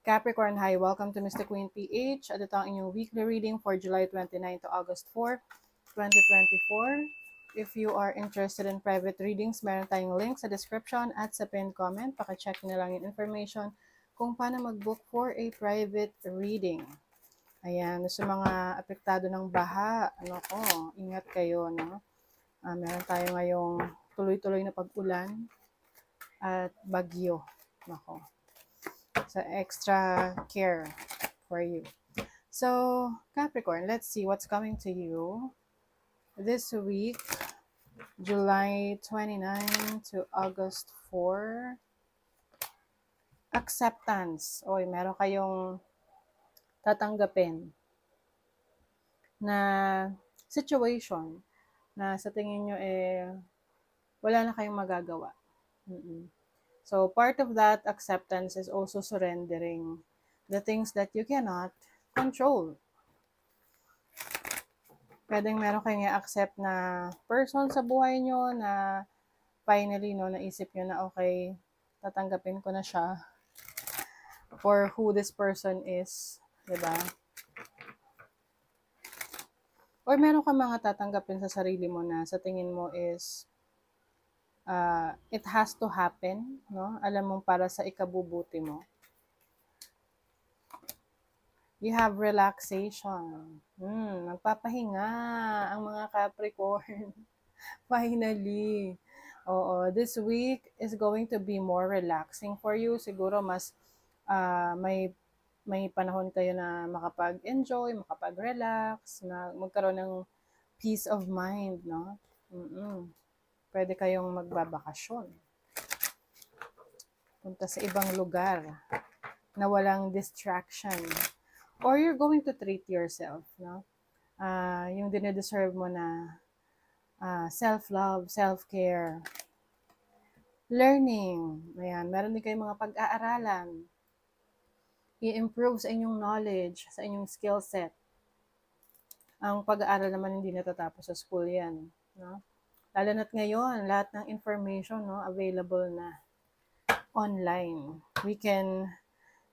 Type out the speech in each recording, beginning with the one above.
Capricorn, hi. Welcome to Mr. Queen PH. At ito ang inyong weekly reading for July 29 to August 4, 2024. If you are interested in private readings, meron tayong link sa description at sa pinned comment. Paka-check na lang yung information kung paano mag-book for a private reading. Ayan, sa mga apektado ng baha, ingat kayo, no? Meron tayo ngayong tuloy-tuloy na pag-ulan at bagyo. Nako. So, extra care for you. So, Capricorn, let's see what's coming to you this week, July 29 to August 4. Acceptance. Oy, meron kayong tatanggapin na situation na sa tingin nyo wala na kayong magagawa. So, part of that acceptance is also surrendering the things that you cannot control. Pwedeng meron kayong i-accept na person sa buhay nyo na finally, naisip nyo na okay, tatanggapin ko na siya for who this person is, diba? Or meron ka mga tatanggapin sa sarili mo na sa tingin mo is it has to happen, no? Alam mo para sa ikabubuti mo. You have relaxation. Magpapahinga ang mga Capricorn. Finally. Oo, this week is going to be more relaxing for you. Siguro mas may panahon kayo na makapag-enjoy, makapag-relax, na magkaroon ng peace of mind, no? Pwede kayong magbabakasyon. Punta sa ibang lugar na walang distraction. Or you're going to treat yourself, no? Yung dinedeserve mo na self-love, self-care, learning. Ayan, meron din kayong mga pag-aaralan. I-improve sa inyong knowledge, sa inyong skill set. Ang pag-aaral naman hindi natatapos sa school yan, no? Lalo na't ngayon, lahat ng information, no, available na online. We can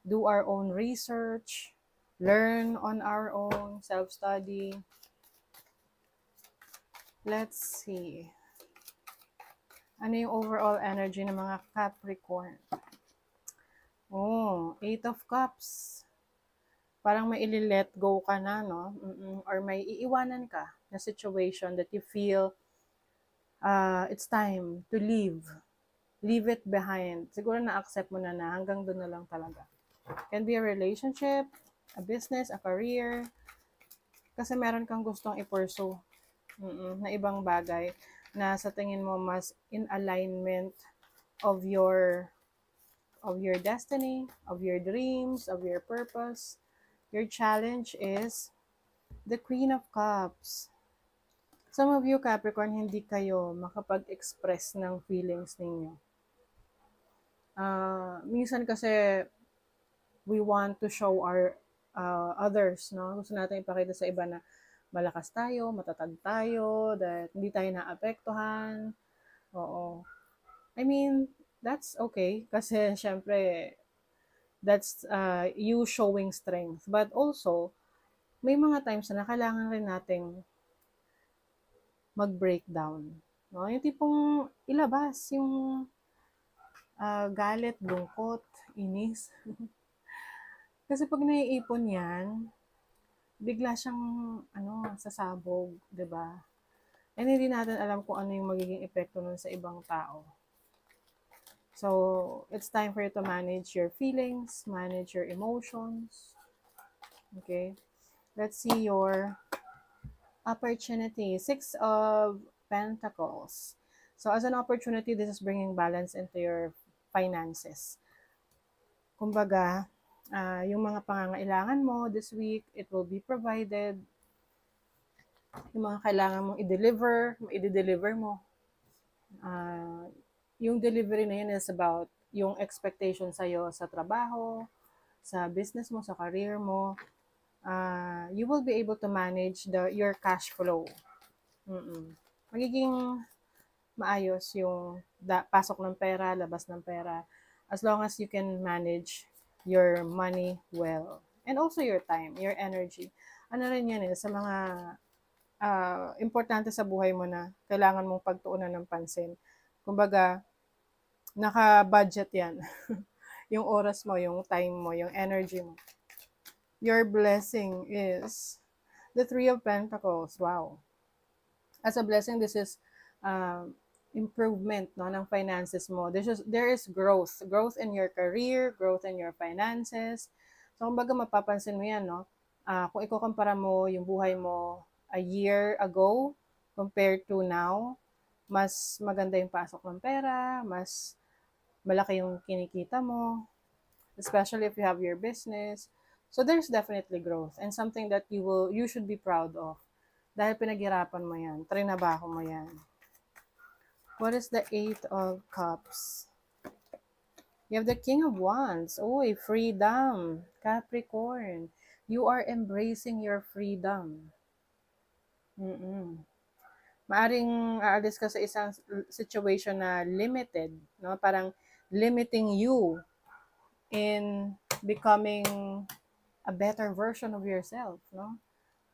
do our own research, learn on our own, self-study. Let's see. Ano yung overall energy ng mga Capricorn? Oh, 8 of Cups. Parang may ili-let go ka na, no? Or may iiwanan ka na situation that you feel it's time to leave. Leave it behind. Siguro na-accept mo na hanggang doon na lang talaga. Can be a relationship, a business, a career. Kasi meron kang gustong i-pursue na ibang bagay na sa tingin mo mas in alignment of your destiny, of your dreams, of your purpose. Your challenge is the Queen of Cups. Some of you, Capricorn, hindi kayo makapag-express ng feelings ninyo. Minsan kasi we want to show our others, no? Gusto natin ipakita sa iba na malakas tayo, matatag tayo, that hindi tayo naapektuhan. Oo. I mean, that's okay. Kasi, syempre, that's you showing strength. But also, may mga times na kailangan rin nating mag-breakdown. No? Yung tipong ilabas yung galit, lungkot, inis. Kasi pag naiipon yan, bigla siyang sasabog, 'di ba? And hindi natin alam kung ano yung magiging epekto nun sa ibang tao. So, it's time for you to manage your feelings, manage your emotions. Okay? Let's see your opportunity. 6 of Pentacles. So, as an opportunity, this is bringing balance into your finances. Kumbaga, yung mga pangangailangan mo this week, it will be provided. Yung mga kailangan mong i-deliver mo. Yung delivery na yun is about yung expectation sa'yo sa trabaho, sa business mo, sa career mo. You will be able to manage your cash flow. Magiging maayos yung pasok ng pera, labas ng pera, as long as you can manage your money well. And also your time, your energy. Ano rin yan sa mga importante sa buhay mo na kailangan mong pagtuunan ng pansin. Kumbaga, naka-budget yan. Yung oras mo, yung time mo, yung energy mo. Your blessing is the Three of Pentacles. Wow. As a blessing, this is improvement no, ng finances mo. There is growth. Growth in your career, growth in your finances. So, kumbaga mapapansin mo yan, no? Kung ikukumpara mo yung buhay mo a year ago compared to now, mas maganda yung pasok ng pera, mas malaki yung kinikita mo, especially if you have your business. So there's definitely growth and something that you should be proud of. Dahil pinaghirapan mo yan, trinabaho mo yan. What is the Eight of Cups? You have the King of Wands. Uy, freedom. Capricorn. You are embracing your freedom. Maaring aalis ka sa isang situation na limited, no? Parang limiting you in becoming a better version of yourself, no?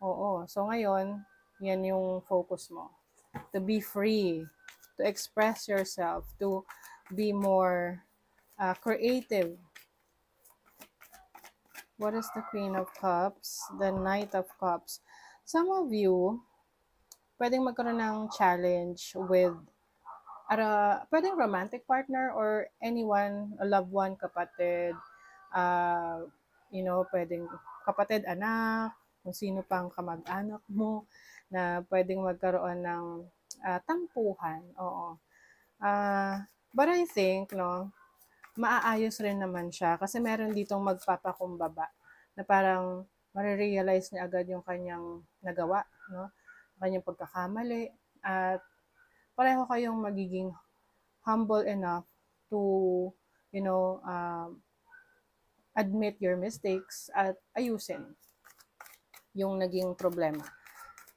Oo. So ngayon, yan yung focus mo. To be free, to express yourself, to be more creative. What is the Queen of Cups? The Knight of Cups. Some of you, pwedeng magkaroon ng challenge with pwedeng romantic partner or anyone, a loved one, kapatid, pwedeng kapatid, anak, kung sino pang kamag-anak mo na pwedeng magkaroon ng tampuhan. Oo. But I think, no, maaayos rin naman siya kasi meron ditong magpapakumbaba na parang marirealize niya agad yung kanyang nagawa, no? Kanyang pagkakamali at pareho kayong magiging humble enough to, admit your mistakes at ayusin yung naging problema.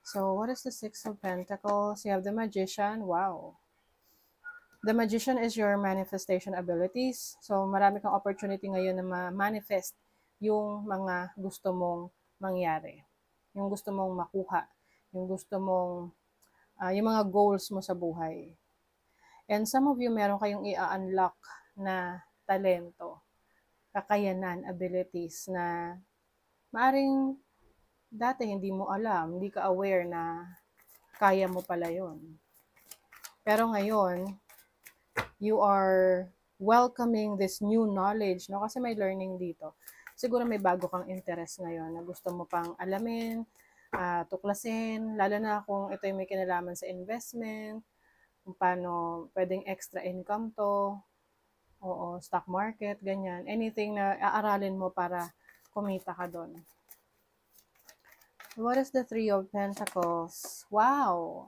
So, what is the Six of Pentacles? You have the Magician. Wow. The Magician is your manifestation abilities. So, marami kang opportunity ngayon na ma-manifest yung mga gusto mong mangyari. Yung gusto mong makuha. Yung gusto mong, yung mga goals mo sa buhay. And some of you, meron kayong i-unlock na talento, kakayanan, abilities na maaring dati hindi mo alam, hindi ka aware na kaya mo pala yun. Pero ngayon, you are welcoming this new knowledge, no? Kasi may learning dito. Siguro may bago kang interest ngayon na gusto mo pang alamin, tuklasin, lalo na kung ito may kinalaman sa investment, kung paano pwedeng extra income to, oo, stock market, ganyan. Anything na aaralin mo para kumita ka doon. What is the Three of Pentacles? Wow!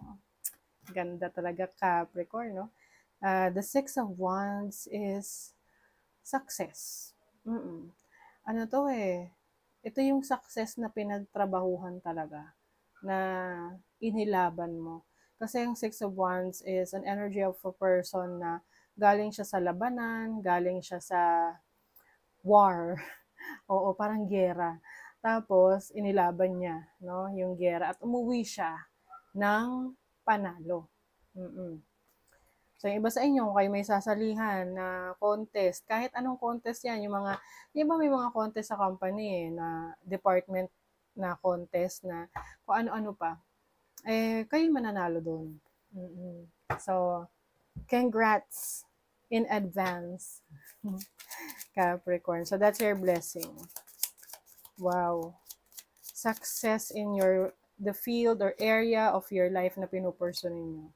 Ganda talaga, Capricorn, no? The Six of Wands is success. Ano to ito yung success na pinagtrabahuhan talaga, na inilaban mo. Kasi yung Six of Wands is an energy of a person na galing siya sa labanan, galing siya sa war. Oo, parang giyera. Tapos, inilaban niya, no, yung giyera at umuwi siya ng panalo. So, yung iba sa inyo, kayo may sasalihan na contest, kahit anong contest yan, yung mga, di ba may mga contest sa company na department na contest na kung ano-ano pa, kayo mananalo doon. So, congrats in advance, Capricorn. So, that's your blessing. Wow. Success in the field or area of your life na pinupurso ninyo.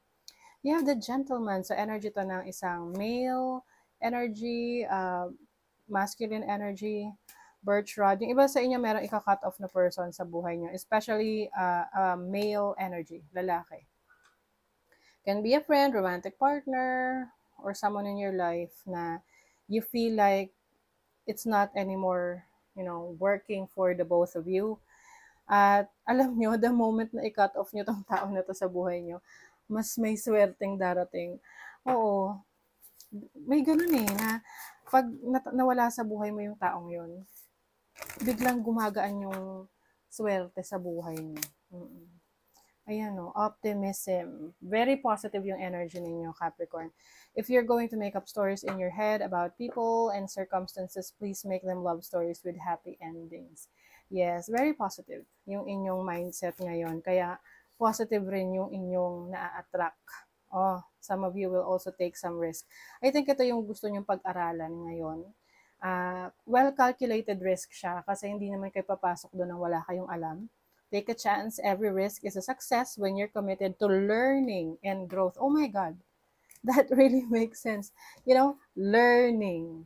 You have the Gentleman. So, energy to ng isang male energy, masculine energy, birch rod. Yung iba sa inyo, merong ika-cut off na person sa buhay nyo, especially male energy, lalaki. Can be a friend, romantic partner, or someone in your life na you feel like it's not anymore, working for the both of you. At alam nyo, the moment na i-cut off nyo tong tao na to sa buhay nyo, mas may swerteng darating. Oo, May ganun eh, na pag nawala sa buhay mo yung taong yun, biglang gumagaan yung swerte sa buhay mo. Ayan o, optimism. Very positive yung energy ninyo, Capricorn. If you're going to make up stories in your head about people and circumstances, please make them love stories with happy endings. Yes, very positive yung inyong mindset ngayon. Kaya positive rin yung inyong na-attract. Oh, some of you will also take some risk. I think ito yung gusto nyong pag-aralan ngayon. Well-calculated risk siya kasi hindi naman kayo papasok doon nang wala kayong alam. Take a chance. Every risk is a success when you're committed to learning and growth. Oh my God, that really makes sense. You know, learning.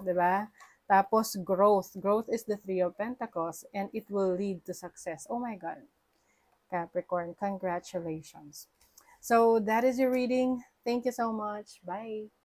Diba? Tapos growth. Growth is the Three of Pentacles and it will lead to success. Oh my God. Capricorn, congratulations. So that is your reading. Thank you so much. Bye.